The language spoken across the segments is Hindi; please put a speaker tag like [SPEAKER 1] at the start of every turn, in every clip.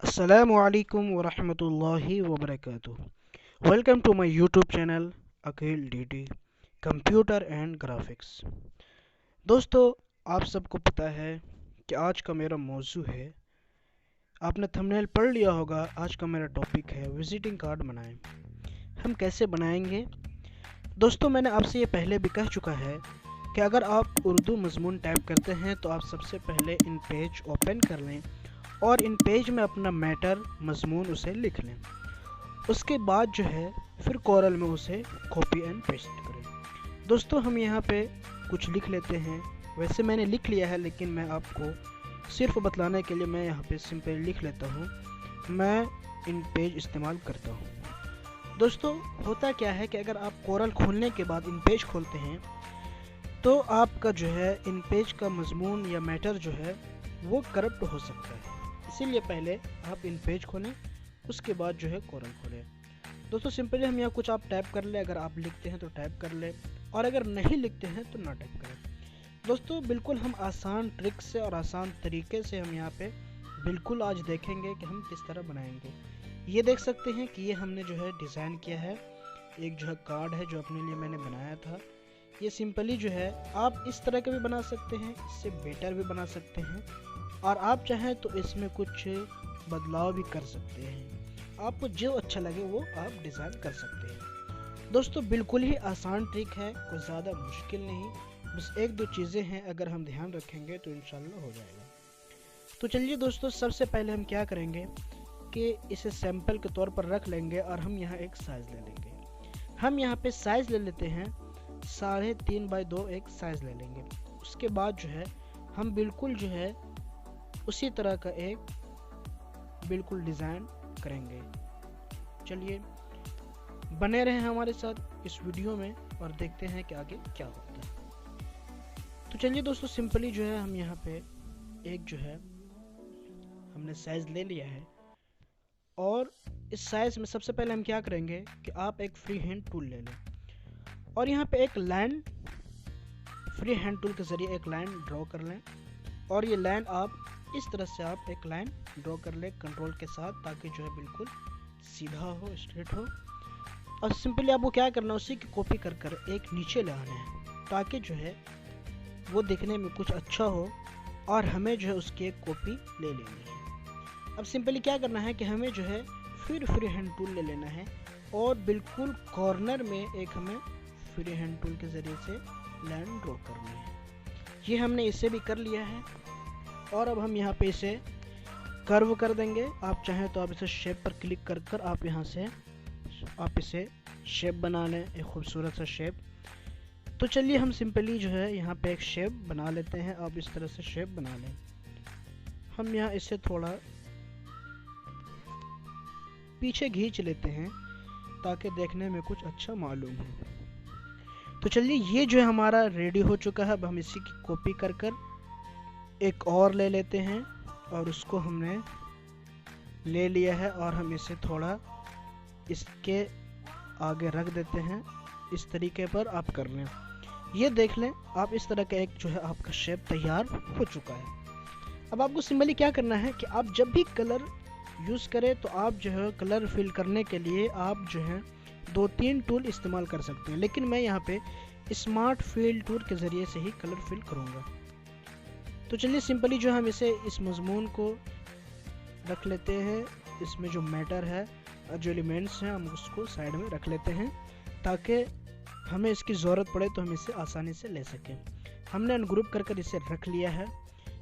[SPEAKER 1] Assalamu alaikum wa rahmatullahi wa barakatuh. Welcome to my YouTube channel Akhil DD Computer and Graphics. दोस्तों, आप सबको पता है कि आज का मेरा मौजू है, आपने थंबनेल पढ़ लिया होगा। आज का मेरा टॉपिक है विजिटिंग कार्ड बनाएं। हम कैसे बनाएंगे? दोस्तों, मैंने आपसे ये पहले भी कह चुका है कि अगर आप उर्दू मज़मून टाइप करते हैं तो आप सबसे पहले इन पेज ओपन कर लें और इन पेज में अपना मैटर मज़मून उसे लिख लें। उसके बाद जो है फिर कोरल में उसे कॉपी एंड पेस्ट करें। दोस्तों, हम यहाँ पे कुछ लिख लेते हैं। वैसे मैंने लिख लिया है, लेकिन मैं आपको सिर्फ बतलाने के लिए मैं यहाँ पे सिंपल लिख लेता हूँ। मैं इन पेज इस्तेमाल करता हूँ। दोस्तों, होता क्या है कि अगर आप कोरल खोलने के बाद इन पेज खोलते हैं तो आपका जो है इन पेज का मज़मून या मैटर जो है वो करप्ट हो सकता है। इसीलिए पहले आप इन पेज खोलें, उसके बाद जो है कोरल खोलें। दोस्तों, सिंपली हम यहाँ कुछ आप टाइप कर लें। अगर आप लिखते हैं तो टाइप कर लें, और अगर नहीं लिखते हैं तो ना टाइप करें। दोस्तों, बिल्कुल हम आसान ट्रिक से और आसान तरीके से हम यहाँ पे बिल्कुल आज देखेंगे कि हम किस तरह बनाएंगे। ये देख सकते हैं कि ये हमने जो है डिज़ाइन किया है। एक जो है कार्ड है जो अपने लिए मैंने बनाया था। ये सिंपली जो है आप इस तरह के भी बना सकते हैं, इससे बेटर भी बना सकते हैं, और आप चाहें तो इसमें कुछ बदलाव भी कर सकते हैं। आपको जो अच्छा लगे वो आप डिज़ाइन कर सकते हैं। दोस्तों, बिल्कुल ही आसान ट्रिक है, कोई ज़्यादा मुश्किल नहीं। बस एक दो चीज़ें हैं, अगर हम ध्यान रखेंगे तो इंशाल्लाह हो जाएगा। तो चलिए दोस्तों, सबसे पहले हम क्या करेंगे कि इसे सैंपल के तौर पर रख लेंगे और हम यहाँ एक साइज़ ले लेंगे। हम यहाँ पे साइज़ ले लेते हैं 3.5 बाई 2 एक साइज़ ले लेंगे। उसके बाद जो है हम बिल्कुल जो है उसी तरह का एक बिल्कुल डिज़ाइन करेंगे। चलिए, बने रहें हमारे साथ इस वीडियो में और देखते हैं कि आगे क्या होता है। तो चलिए दोस्तों, सिंपली जो है हम यहाँ पे एक जो है हमने साइज़ ले लिया है, और इस साइज़ में सबसे पहले हम क्या करेंगे कि आप एक फ्री हैंड टूल ले लें और यहाँ पे एक लाइन फ्री हैंड टूल के ज़रिए एक लाइन ड्रॉ कर लें। और ये लाइन आप इस तरह से आप एक लाइन ड्रॉ कर ले कंट्रोल के साथ, ताकि जो है बिल्कुल सीधा हो, स्ट्रेट हो। और सिंपली आपको क्या करना है, उसी की कॉपी कर कर एक नीचे ले आना है, ताकि जो है वो दिखने में कुछ अच्छा हो, और हमें जो है उसकी एक कॉपी ले लेनी है। अब सिंपली क्या करना है कि हमें जो है फिर फ्री हैंड टूल ले लेना है, और बिल्कुल कॉर्नर में एक हमें फ्री हैंड टूल के ज़रिए से लाइन ड्रॉ करनी है। ये हमने इसे भी कर लिया है, और अब हम यहाँ पे इसे कर्व कर देंगे। आप चाहें तो आप इसे शेप पर क्लिक कर कर आप यहाँ से आप इसे शेप बना लें, एक खूबसूरत सा शेप। तो चलिए हम सिंपली जो है यहाँ पे एक शेप बना लेते हैं। आप इस तरह से शेप बना लें। हम यहाँ इसे थोड़ा पीछे खींच लेते हैं ताकि देखने में कुछ अच्छा मालूम हो। तो चलिए, ये जो है हमारा रेडी हो चुका है। अब हम इसी की कॉपी कर कर एक और ले लेते हैं, और उसको हमने ले लिया है, और हम इसे थोड़ा इसके आगे रख देते हैं। इस तरीके पर आप कर लें। ये देख लें, आप इस तरह का एक जो है आपका शेप तैयार हो चुका है। अब आपको सिंपली क्या करना है कि आप जब भी कलर यूज़ करें तो आप जो है कलर फिल करने के लिए आप जो है 2-3 टूल इस्तेमाल कर सकते हैं, लेकिन मैं यहाँ पे स्मार्ट फिल टूल के ज़रिए से ही कलर फिल करूँगा। तो चलिए, सिंपली जो हम इसे इस मज़मून को रख लेते हैं। इसमें जो मैटर है और जो एलिमेंट्स हैं हम उसको साइड में रख लेते हैं, ताकि हमें इसकी ज़रूरत पड़े तो हम इसे आसानी से ले सकें। हमने अनग्रुप कर कर इसे रख लिया है।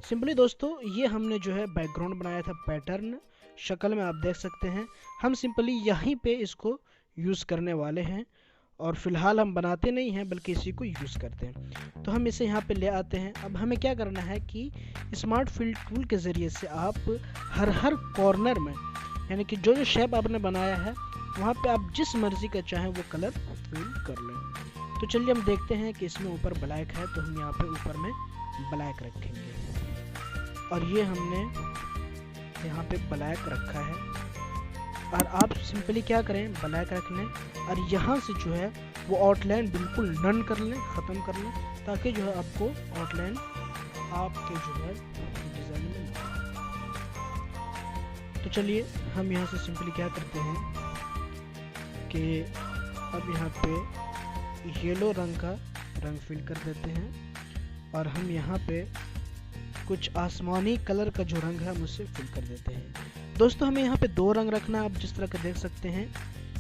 [SPEAKER 1] सिंपली दोस्तों, ये हमने जो है बैकग्राउंड बनाया था, पैटर्न शक्ल में आप देख सकते हैं। हम सिंपली यहीं पे इसको यूज़ करने वाले हैं, और फ़िलहाल हम बनाते नहीं हैं बल्कि इसी को यूज़ करते हैं। तो हम इसे यहाँ पे ले आते हैं। अब हमें क्या करना है कि स्मार्ट फिल टूल के ज़रिए से आप हर कॉर्नर में, यानी कि जो जो शेप आपने बनाया है वहाँ पे आप जिस मर्ज़ी का चाहें वो कलर फिल कर लें। तो चलिए हम देखते हैं कि इसमें ऊपर ब्लैक है, तो हम यहाँ पे ऊपर में ब्लैक रखेंगे, और ये हमने यहाँ पे ब्लैक रखा है। और आप सिंपली क्या करें, ब्लैक रख लें, और यहाँ से जो है वो आउटलाइन बिल्कुल नन कर लें, ख़त्म कर लें, ताकि जो है आपको आउटलाइन आपके जो है डिज़ाइन में तो चलिए हम यहाँ से सिंपली क्या करते हैं कि अब यहाँ पे येलो रंग का रंग फिल कर देते हैं और हम यहाँ पे कुछ आसमानी कलर का जो रंग है हम उसे फिल कर देते हैं। दोस्तों हमें यहाँ पे दो रंग रखना है। आप जिस तरह का देख सकते हैं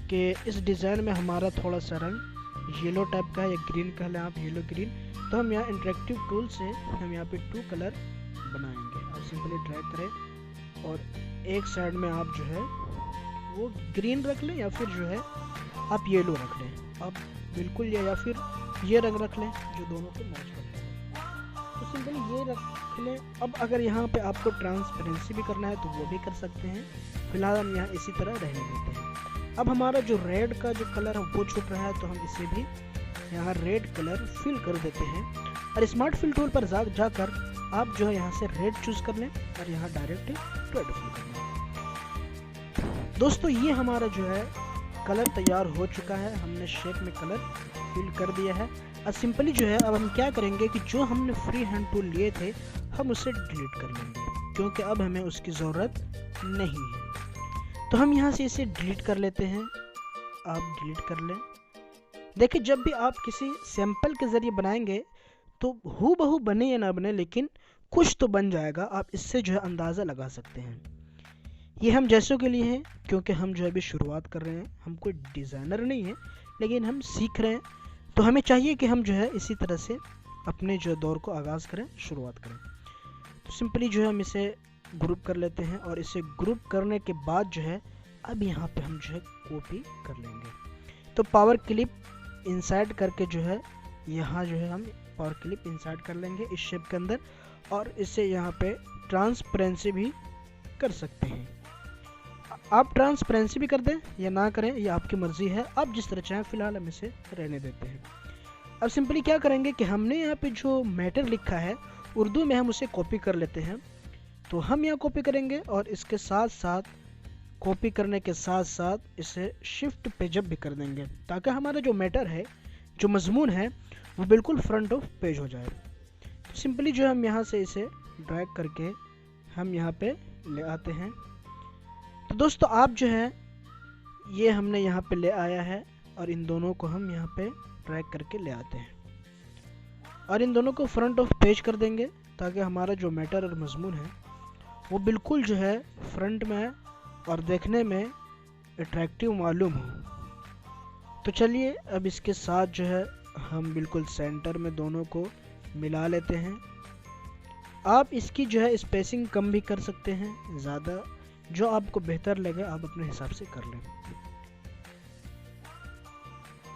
[SPEAKER 1] कि इस डिज़ाइन में हमारा थोड़ा सा रंग येलो टाइप का है या ग्रीन कह लें आप, येलो ग्रीन। तो हम यहाँ इंटरेक्टिव टूल से हम यहाँ पे 2 कलर बनाएंगे। आप सिंपली ड्रैग करें और एक साइड में आप जो है वो ग्रीन रख लें या फिर जो है आप येलो रख लें, आप बिल्कुल या फिर ये रंग रख लें जो दोनों को मैच कर लें। तो सिंपली ये रख लें। अब अगर यहाँ पे आपको ट्रांसपेरेंसी भी करना है तो वो भी कर सकते हैं। फिलहाल हम यहाँ इसी तरह रहने देते हैं। अब हमारा जो रेड का जो कलर है वो छूट रहा है तो हम इसे भी यहाँ रेड कलर फिल कर देते हैं। और स्मार्ट फिल टूल पर जाकर आप जो है यहाँ से रेड चूज कर लें और यहाँ डायरेक्ट रेड फिल कर लें। दोस्तों ये हमारा जो है कलर तैयार हो चुका है। हमने शेप में कलर फिल कर दिया है। और सिंपली जो है अब हम क्या करेंगे कि जो हमने फ्री हैंड टूल लिए थे हम उसे डिलीट कर लेंगे, क्योंकि अब हमें उसकी ज़रूरत नहीं है। तो हम यहाँ से इसे डिलीट कर लेते हैं। आप डिलीट कर लें। देखिए जब भी आप किसी सैंपल के ज़रिए बनाएंगे तो हूबहू बने या ना बने लेकिन कुछ तो बन जाएगा। आप इससे जो है अंदाज़ा लगा सकते हैं। ये हम जैसों के लिए हैं क्योंकि हम जो है अभी शुरुआत कर रहे हैं। हम कोई डिज़ाइनर नहीं है लेकिन हम सीख रहे हैं, तो हमें चाहिए कि हम जो है इसी तरह से अपने जो दौर को आगाज़ करें, शुरुआत करें। तो सिंपली जो है हम इसे ग्रुप कर लेते हैं और इसे ग्रुप करने के बाद जो है अब यहाँ पे हम जो है कॉपी कर लेंगे। तो पावर क्लिप इंसर्ट करके जो है यहाँ जो है हम पावर क्लिप इंसर्ट कर लेंगे इस शेप के अंदर और इसे यहाँ पे ट्रांसपेरेंसी भी कर सकते हैं। आप ट्रांसपेरेंसी भी कर दें या ना करें ये आपकी मर्जी है, आप जिस तरह चाहें। फिलहाल हम इसे रहने देते हैं। अब सिंपली क्या करेंगे कि हमने यहाँ पे जो मैटर लिखा है उर्दू में हम उसे कॉपी कर लेते हैं। तो हम यहाँ कॉपी करेंगे और इसके साथ साथ कॉपी करने के साथ साथ इसे शिफ्ट पेज अप भी कर देंगे ताकि हमारा जो मैटर है, जो मजमून है, वो बिल्कुल फ्रंट ऑफ पेज हो जाए। तो सिंपली जो हम यहाँ से इसे ड्रैग करके हम यहाँ पे ले आते हैं। तो दोस्तों आप जो है ये हमने यहाँ पे ले आया है और इन दोनों को हम यहाँ पे ड्रैग करके ले आते हैं और इन दोनों को फ्रंट ऑफ पेज कर देंगे ताकि हमारा जो मैटर और मजमून है वो बिल्कुल जो है फ्रंट में और देखने में अट्रैक्टिव मालूम हो। तो चलिए अब इसके साथ जो है हम बिल्कुल सेंटर में दोनों को मिला लेते हैं। आप इसकी जो है स्पेसिंग कम भी कर सकते हैं, ज़्यादा जो आपको बेहतर लगे आप अपने हिसाब से कर लें।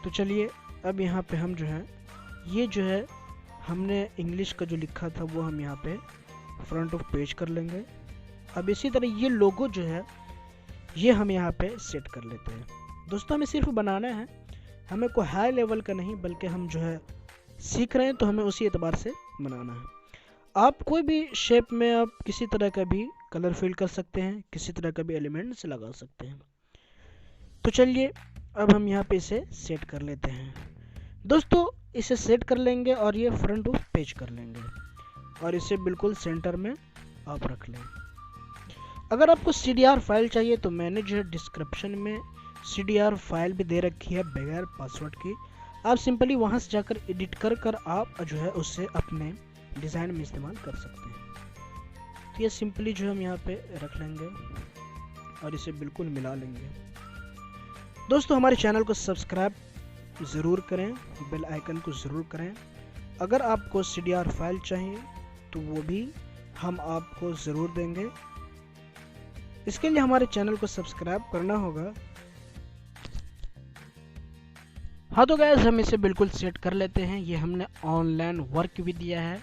[SPEAKER 1] तो चलिए अब यहाँ पे हम जो है ये जो है हमने इंग्लिश का जो लिखा था वो हम यहाँ पे फ्रंट ऑफ पेज कर लेंगे। अब इसी तरह ये लोगो जो है ये हम यहाँ पे सेट कर लेते हैं। दोस्तों हमें सिर्फ बनाना है, हमें कोई हाई लेवल का नहीं, बल्कि हम जो है सीख रहे हैं तो हमें उसी एतबार से बनाना है। आप कोई भी शेप में आप किसी तरह का भी कलर फिल कर सकते हैं, किसी तरह का भी एलिमेंट्स लगा सकते हैं। तो चलिए अब हम यहाँ पे इसे सेट कर लेते हैं। दोस्तों इसे सेट कर लेंगे और ये फ्रंट ऑफ पेज कर लेंगे और इसे बिल्कुल सेंटर में आप रख लें। अगर आपको CDR फाइल चाहिए तो मैंने जो है डिस्क्रिप्शन में CDR फाइल भी दे रखी है बगैर पासवर्ड की। आप सिंपली वहाँ से जाकर एडिट कर आप जो है उससे अपने डिज़ाइन में इस्तेमाल कर सकते हैं। तो ये सिंपली जो हम यहाँ पे रख लेंगे और इसे बिल्कुल मिला लेंगे। दोस्तों हमारे चैनल को सब्सक्राइब ज़रूर करें, बेल आइकन को ज़रूर करें। अगर आपको CDR फाइल चाहिए तो वो भी हम आपको ज़रूर देंगे। इसके लिए हमारे चैनल को सब्सक्राइब करना होगा। हाँ तो गाइस हम इसे बिल्कुल सेट कर लेते हैं। ये हमने ऑनलाइन वर्क भी दिया है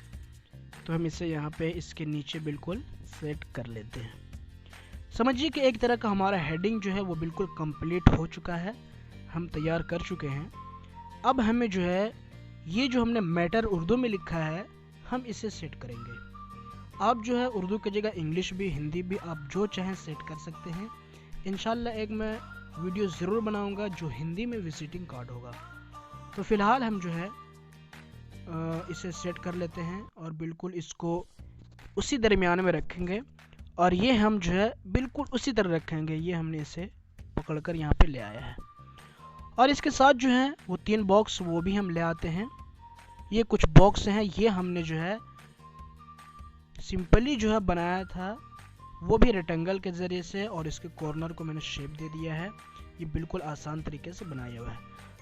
[SPEAKER 1] तो हम इसे यहाँ पे इसके नीचे बिल्कुल सेट कर लेते हैं। समझिए कि एक तरह का हमारा हेडिंग जो है वो बिल्कुल कंप्लीट हो चुका है, हम तैयार कर चुके हैं। अब हमें जो है ये जो हमने मैटर उर्दू में लिखा है हम इसे सेट करेंगे। आप जो है उर्दू की जगह इंग्लिश भी, हिंदी भी, आप जो चाहें सेट कर सकते हैं। इंशाल्लाह एक मैं वीडियो ज़रूर बनाऊंगा जो हिंदी में विजिटिंग कार्ड होगा। तो फ़िलहाल हम जो है इसे सेट कर लेते हैं और बिल्कुल इसको उसी दरमियान में रखेंगे और ये हम जो है बिल्कुल उसी तरह रखेंगे। ये हमने इसे पकड़कर यहाँ पे ले आया है। और इसके साथ जो है वो 3 बॉक्स वो भी हम ले आते हैं। ये कुछ बॉक्स हैं, ये हमने जो है सिंपली जो है बनाया था, वो भी रेक्टेंगल के ज़रिए से, और इसके कॉर्नर को मैंने शेप दे दिया है। ये बिल्कुल आसान तरीके से बनाया हुआ है।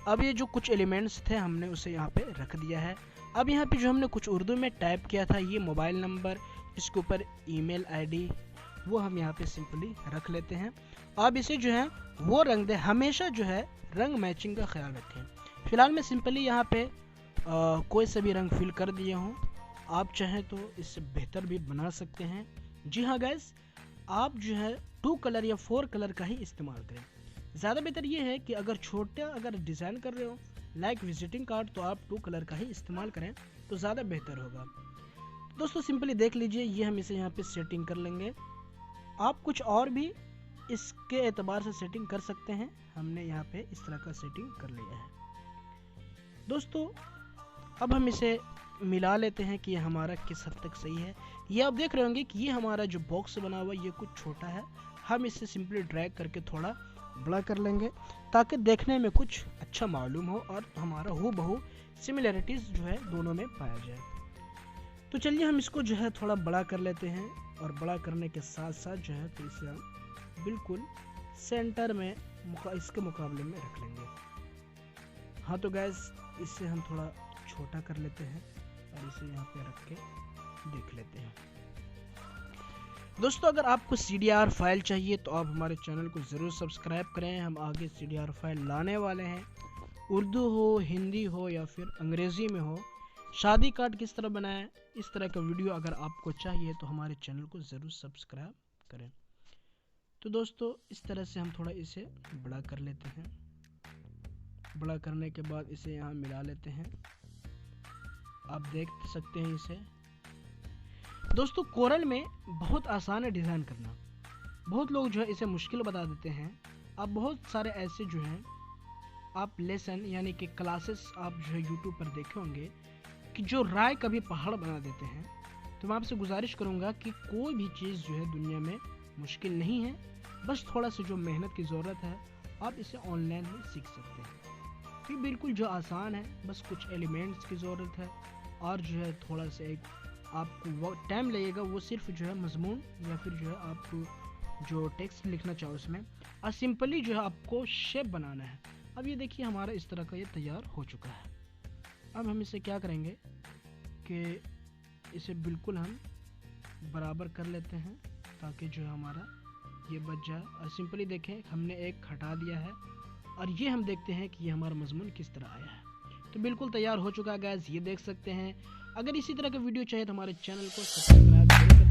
[SPEAKER 1] अब ये जो कुछ एलिमेंट्स थे हमने उसे यहाँ पे रख दिया है। अब यहाँ पे जो हमने कुछ उर्दू में टाइप किया था, ये मोबाइल नंबर, इसके ऊपर ईमेल आईडी, वो हम यहाँ पे सिंपली रख लेते हैं। अब इसे जो है वो रंग दे, हमेशा जो है रंग मैचिंग का ख्याल रखें। फिलहाल मैं सिंपली यहाँ पे कोई सा भी रंग फिल कर दिया हूँ। आप चाहें तो इससे बेहतर भी बना सकते हैं। जी हाँ गाइस, आप जो है 2 कलर या 4 कलर का ही इस्तेमाल करें। ज़्यादा बेहतर ये है कि अगर छोटा अगर डिज़ाइन कर रहे हो लाइक विजिटिंग कार्ड, तो आप 2 कलर का ही इस्तेमाल करें तो ज़्यादा बेहतर होगा। दोस्तों सिंपली देख लीजिए, ये हम इसे यहाँ पे सेटिंग कर लेंगे। आप कुछ और भी इसके एतबार से सेटिंग कर सकते हैं। हमने यहाँ पे इस तरह का सेटिंग कर लिया है। दोस्तों अब हम इसे मिला लेते हैं कि ये हमारा किस हद तक सही है। ये आप देख रहे होंगे कि ये हमारा जो बॉक्स बना हुआ है ये कुछ छोटा है। हम इसे सिंपली ड्रैग करके थोड़ा बड़ा कर लेंगे ताकि देखने में कुछ अच्छा मालूम हो और हमारा हूबहू सिमिलरिटीज़ जो है दोनों में पाया जाए। तो चलिए हम इसको जो है थोड़ा बड़ा कर लेते हैं, और बड़ा करने के साथ साथ जो है तो इसे हम बिल्कुल सेंटर में इसके मुकाबले में रख लेंगे। हाँ तो गैस, इससे हम थोड़ा छोटा कर लेते हैं और इसे यहाँ पे रख के देख लेते हैं। दोस्तों अगर आपको CDR फाइल चाहिए तो आप हमारे चैनल को ज़रूर सब्सक्राइब करें। हम आगे CDR फाइल लाने वाले हैं, उर्दू हो, हिंदी हो या फिर अंग्रेज़ी में हो। शादी कार्ड किस तरह बनाएं, इस तरह का वीडियो अगर आपको चाहिए तो हमारे चैनल को ज़रूर सब्सक्राइब करें। तो दोस्तों इस तरह से हम थोड़ा इसे बड़ा कर लेते हैं। बड़ा करने के बाद इसे यहाँ मिला लेते हैं। आप देख सकते हैं इसे। दोस्तों कोरल में बहुत आसान है डिज़ाइन करना। बहुत लोग जो है इसे मुश्किल बता देते हैं। आप बहुत सारे ऐसे जो हैं आप लेसन यानी कि क्लासेस आप जो है यूट्यूब पर देखे होंगे कि जो राय कभी पहाड़ बना देते हैं। तो मैं आपसे गुजारिश करूंगा कि कोई भी चीज़ जो है दुनिया में मुश्किल नहीं है, बस थोड़ा सा जो मेहनत की ज़रूरत है आप इसे ऑनलाइन ही सीख सकते हैं। तो ये बिल्कुल जो आसान है, बस कुछ एलिमेंट्स की ज़रूरत है और जो है थोड़ा सा एक आपको टाइम लगेगा, वो सिर्फ जो है मजमून या फिर जो है आपको जो टेक्स्ट लिखना चाहो उसमें, और सिंपली जो है आपको शेप बनाना है। अब ये देखिए हमारा इस तरह का ये तैयार हो चुका है। अब हम इसे क्या करेंगे कि इसे बिल्कुल हम बराबर कर लेते हैं ताकि जो है हमारा ये बच जाए। और सिंपली देखें हमने एक हटा दिया है और ये हम देखते हैं कि ये हमारा मजमून किस तरह आया है। तो बिल्कुल तैयार हो चुका है गाइस, ये देख सकते हैं। अगर इसी तरह का वीडियो चाहिए तो हमारे चैनल को सब्सक्राइब करें।